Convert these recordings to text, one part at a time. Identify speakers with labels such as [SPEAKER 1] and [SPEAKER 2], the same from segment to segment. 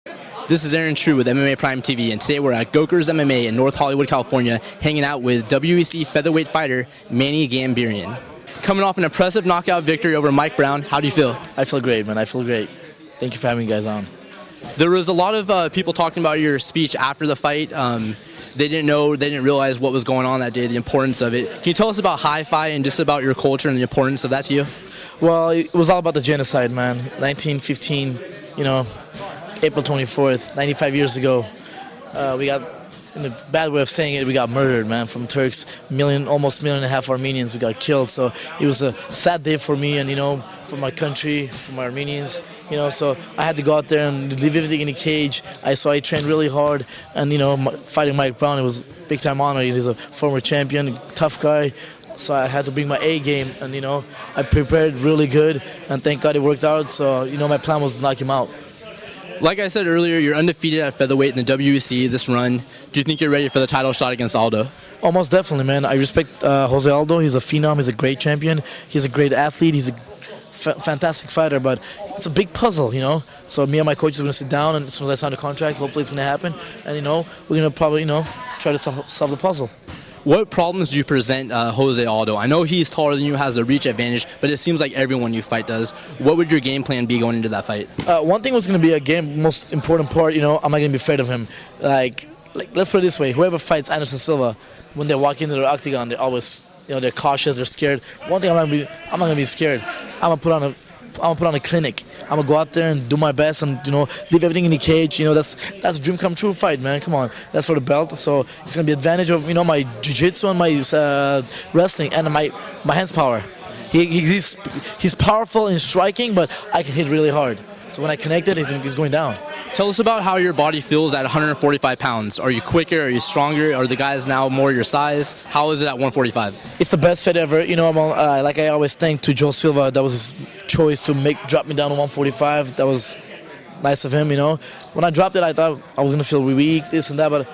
[SPEAKER 1] This is Aaron True with MMA Prime TV, and today we're at Gokers MMA in North Hollywood, California, hanging out with WEC featherweight fighter Manny Gamburyan. Coming off an impressive knockout victory over Mike Brown, how do you feel?
[SPEAKER 2] I feel great, man. I feel great. Thank you for having me guys on.
[SPEAKER 1] There was a lot of people talking about your speech after the fight. They didn't realize what was going on that day, the importance of it. Can you tell us about Hi-Fi and just about your culture and the importance of that to you?
[SPEAKER 2] Well, it was all about the genocide, man. 1915, April 24th, 95 years ago, we got, in a bad way of saying it, we got murdered, man, from Turks. Almost 1.5 million Armenians, we got killed. So it was a sad day for me and, for my country, for my Armenians, so I had to go out there and leave everything in the cage. I trained really hard, and, fighting Mike Brown, it was a big-time honor. He's a former champion, tough guy. So I had to bring my A game, and, I prepared really good, and thank God it worked out. So, my plan was to knock him out.
[SPEAKER 1] Like I said earlier, you're undefeated at featherweight in the WEC this run. Do you think you're ready for the title shot against Aldo?
[SPEAKER 2] Almost definitely, man. I respect Jose Aldo. He's a phenom. He's a great champion. He's a great athlete. He's a fantastic fighter, but it's a big puzzle, So me and my coaches are going to sit down, and as soon as I sign the contract, hopefully it's going to happen. And, we're going to probably, try to solve the puzzle.
[SPEAKER 1] What problems do you present Jose Aldo? I know he's taller than you, has a reach advantage, but it seems like everyone you fight does. What would your game plan be going into that fight?
[SPEAKER 2] One thing was going to be, again, most important part, I'm not going to be afraid of him. Like, let's put it this way. Whoever fights Anderson Silva, when they walk into their octagon, they're always, they're cautious, they're scared. One thing I'm not going to be scared. I'm going to put on a clinic. I'm gonna go out there and do my best and leave everything in the cage. That's a dream come true fight, man. Come on, that's for the belt. So it's gonna be advantage of my jiu-jitsu and my wrestling and my hands power. He's powerful in striking, but I can hit really hard. So when I connect it, he's going down.
[SPEAKER 1] Tell us about how your body feels at 145 pounds. Are you quicker? Are you stronger? Are the guys now more your size? How is it at 145?
[SPEAKER 2] It's the best fit ever. Like I always thank to Joe Silva. That was his choice to drop me down to 145. That was nice of him. When I dropped it, I thought I was gonna feel weak, this and that, but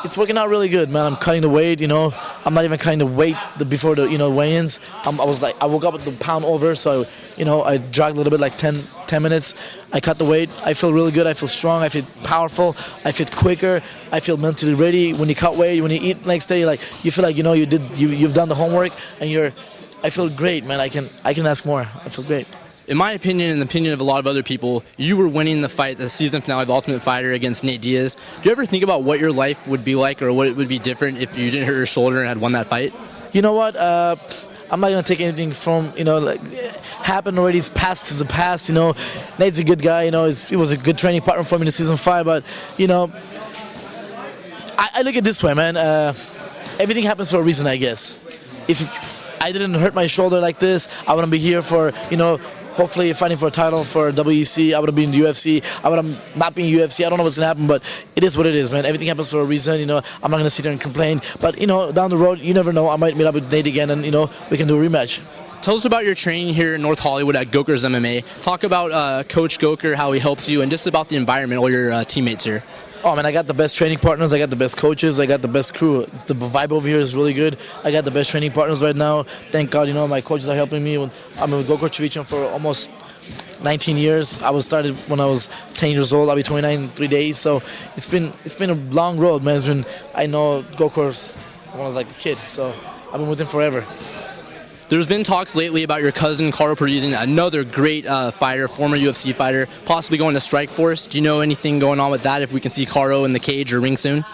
[SPEAKER 2] it's working out really good, man. I'm cutting the weight. I'm not even cutting the weight before the weigh-ins. I woke up with the pound over, so I jogged a little bit, like 10 minutes. I cut the weight. I feel really good. I feel strong. I feel powerful. I feel quicker. I feel mentally ready. When you cut weight, when you eat next day, you feel like you've done the homework, and I feel great, man. I can ask more. I feel great.
[SPEAKER 1] In my opinion, and the opinion of a lot of other people, you were winning the fight, the season finale of Ultimate Fighter against Nate Diaz. Do you ever think about what your life would be like or what it would be different if you didn't hurt your shoulder and had won that fight?
[SPEAKER 2] You know what? I'm not going to take anything from, happened already. It's past is the past, Nate's a good guy, he was a good training partner for me in season 5, but, I look at it this way, man. Everything happens for a reason, I guess. If I didn't hurt my shoulder like this, I wouldn't be here for, hopefully fighting for a title for WEC. I would have been in the UFC. I would have not been in the UFC. I don't know what's going to happen, but it is what it is, man. Everything happens for a reason. I'm not going to sit there and complain. But, down the road, you never know. I might meet up with Nate again, and, we can do a rematch.
[SPEAKER 1] Tell us about your training here in North Hollywood at Gokers MMA. Talk about Coach Goker, how he helps you, and just about the environment, all your teammates here.
[SPEAKER 2] Oh, man, I got the best training partners. I got the best coaches. I got the best crew. The vibe over here is really good. I got the best training partners right now. Thank God, my coaches are helping me. I'm with Gokor Chivichyan for almost 19 years. I started when I was 10 years old. I'll be 29 in 3 days. So it's been a long road, man. I know Gokor when I was like a kid. So I've been with him forever.
[SPEAKER 1] There's been talks lately about your cousin, Karo Parisyan, another great fighter, former UFC fighter, possibly going to Strikeforce. Do you know anything going on with that, if we can see Karo in the cage or ring soon?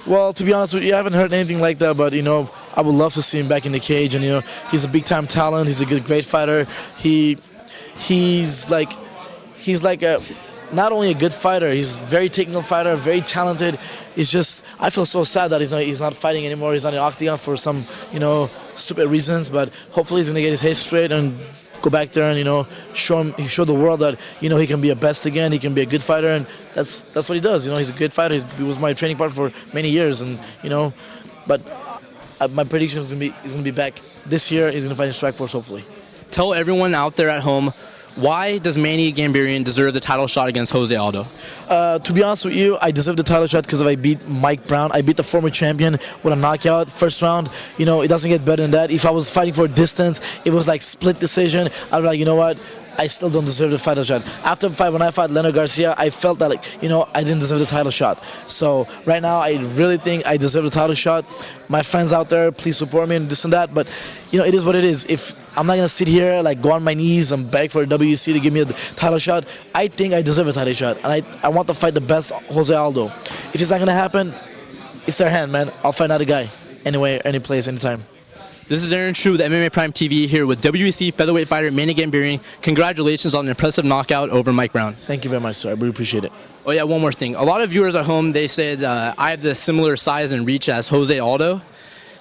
[SPEAKER 2] Well, to be honest with you, I haven't heard anything like that, but, I would love to see him back in the cage. And, he's a big-time talent. He's a great fighter. He's like not only a good fighter, he's a very technical fighter, very talented. It's just, I feel so sad that he's not fighting anymore. He's not in the octagon for some, stupid reasons. But hopefully he's going to get his head straight and go back there and, show the world that, he can be a best again. He can be a good fighter, and that's what he does. He's a good fighter. He was my training partner for many years, and, but my prediction is he's going to be back this year. He's going to fight in Strikeforce, hopefully.
[SPEAKER 1] Tell everyone out there at home, why does Manny Gamburyan deserve the title shot against Jose Aldo?
[SPEAKER 2] To be honest with you, I deserve the title shot because I beat Mike Brown. I beat the former champion with a knockout, first round. It doesn't get better than that. If I was fighting for a distance, it was like split decision. I'd be like, you know what? I still don't deserve the title shot. After the fight, when I fought Leonard Garcia, I felt that, like, you know, I didn't deserve the title shot. So right now, I really think I deserve the title shot. My friends out there, please support me and this and that. But, you know, it is what it is. If I'm not going to sit here, like, go on my knees and beg for WEC to give me a title shot, I think I deserve a title shot. And I want to fight the best Jose Aldo. If it's not going to happen, it's their hand, man. I'll find another guy. Anywhere, any place, anytime.
[SPEAKER 1] This is Aaron True with MMA Prime TV here with WEC featherweight fighter Manny Gamburyan. Congratulations on an impressive knockout over Mike Brown.
[SPEAKER 2] Thank you very much, sir. I really appreciate it.
[SPEAKER 1] Oh yeah, one more thing. A lot of viewers at home, they said I have the similar size and reach as Jose Aldo.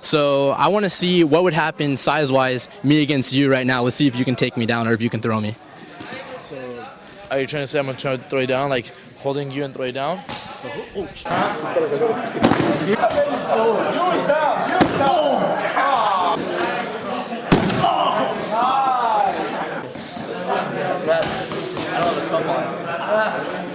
[SPEAKER 1] So I want to see what would happen size-wise, me against you right now. Let's see if you can take me down or if you can throw me.
[SPEAKER 2] So are you trying to say I'm going to try to throw you down, like holding you and throw you down? I don't have a cup on.